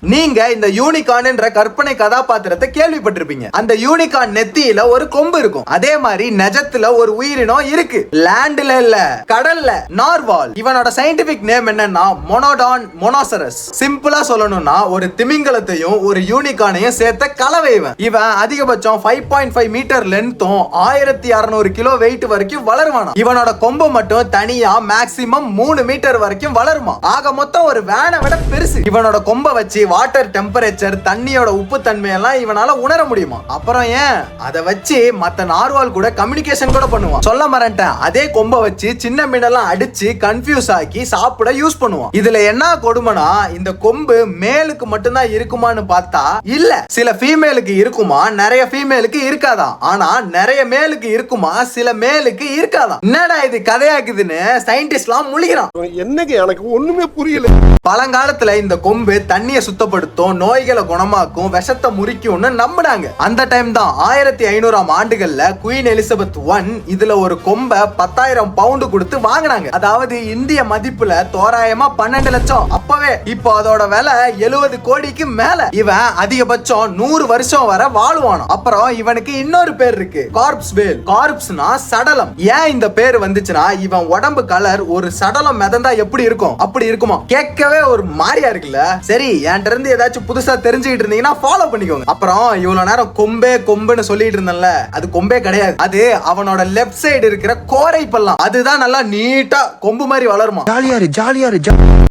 நீங்க இந்த யூனிகார்ன் என்ற கற்பனை கதாபாத்திரத்தை கேள்விப்பட்டிருப்பீங்க. அந்த யூனிகார்ன் நெத்தியில ஒரு கொம்பு இருக்கும். அதே மாதிரி நெஜத்துல ஒரு உயிரினம் இருக்கு. லேண்ட்ல இல்ல, கடல்ல. நார்வால். இவனோட சயின்டிபிக் நேம் என்னன்னா மொனோடான் மொனோசரஸ். சிம்பிளா சொல்லணும்னா ஒரு திமிங்கலத்தையும் ஒரு யூனிகார்னையும் சேர்த்த கலவை இவன். இவன் அதிகபட்சம் 5.5 மீட்டர் லென்த்தும் 1600 கிலோ வெயிட் வரைக்கும் வளருவானா. இவனோட கொம்பு மட்டும் தனியா மேக்ஸிமம் 3 மீட்டர் வரைக்கும் வளருமா. ஆக மொத்தம் ஒரு வேனை விட பெருசு. இவனோட கொம்பை வச்சு வாட்டர் டெம்பரேச்சர், தண்ணியோட உப்பு தன்மை எல்லாம் இவனால உணர முடியுமா. அப்புறம் ஏன் அதை வச்சு மத்த நார்வால் கூட கம்யூனிகேஷன் கூட பண்ணுவான். சொல்ல மறந்துட்டேன், அதே கொம்பை வச்சு சின்ன மீனெல்லாம் அடிச்சு கன்ஃபியூஸ் ஆக்கி சாப்பிட யூஸ் பண்ணுவான். இதுல என்ன கொடுமைனா இந்த கொம்பு மேலுக்கு மட்டும்தான் இருக்குமான்னு பார்த்தா இல்ல, சில ஃபீமேலுக்கு இருக்குமா, நிறைய ஃபீமேலுக்கு இருக்காதான். ஆனா நிறைய மேலுக்கு இருக்குமா, சில மேலுக்கு இருக்காதான். என்னடா இது கதையாக்குதுன்னு சயின்டிஸ்ட்லாம் முழிக்கிறான். என்னங்க எனக்கு ஒண்ணுமே புரியல. பழங்காலத்துல இந்த கொம்பு தண்ணியை சுத்தப்படுத்தும், நோய்களை குணமாக்கும், விஷத்தை முறிக்கும்னு நம்பினாங்க. அந்த டைம் தான் 1500ஆம் ஆண்டுகள்ல குயின் எலிசபெத் I இதுல ஒரு கொம்பை 10,000 பவுண்டு கொடுத்து வாங்கினாங்க. அதாவது இந்திய மதிப்புல தோராயமா 12 லட்சம். அப்பவே இப்போ அதோட விலை 70 கோடிக்கு மேல. இவன் அதிகபட்சம் 100 வருஷம் வரை வாழ்வானோ. அப்புறம் இவனுக்கு இன்னொரு பேர் இருக்கு, கார்ப்ஸ் வேல். கார்ப்ஸ்னா சடலம். ஏன் இந்த பேர் வந்துச்சுன்னா இவன் உடம்பு கலர் ஒரு சடலம் மிதந்தா எப்படி இருக்கும் அப்படி இருக்குமா. கேட்கவே ஒரு மாதிரியா இருக்குல்ல. சரி, என்கிட்ட இருந்து ஏதாச்சும் புதுசா தெரிஞ்சுக்கிட்டு இருந்தீங்கன்னா ஃபாலோ பண்ணிக்கோங்க. அப்புறம் இவ்வளவு நேரம் கொம்பே கொம்புன்னு சொல்லிட்டு இருந்தேன்ல, அது கொம்பே கிடையாது. அது அவனோட லெஃப்ட் சைடு இருக்கிற கோரை பல்லாம். அதுதான் நல்லா நீட்டா கொம்பு மாதிரி வளருமா. ஜாலியாரு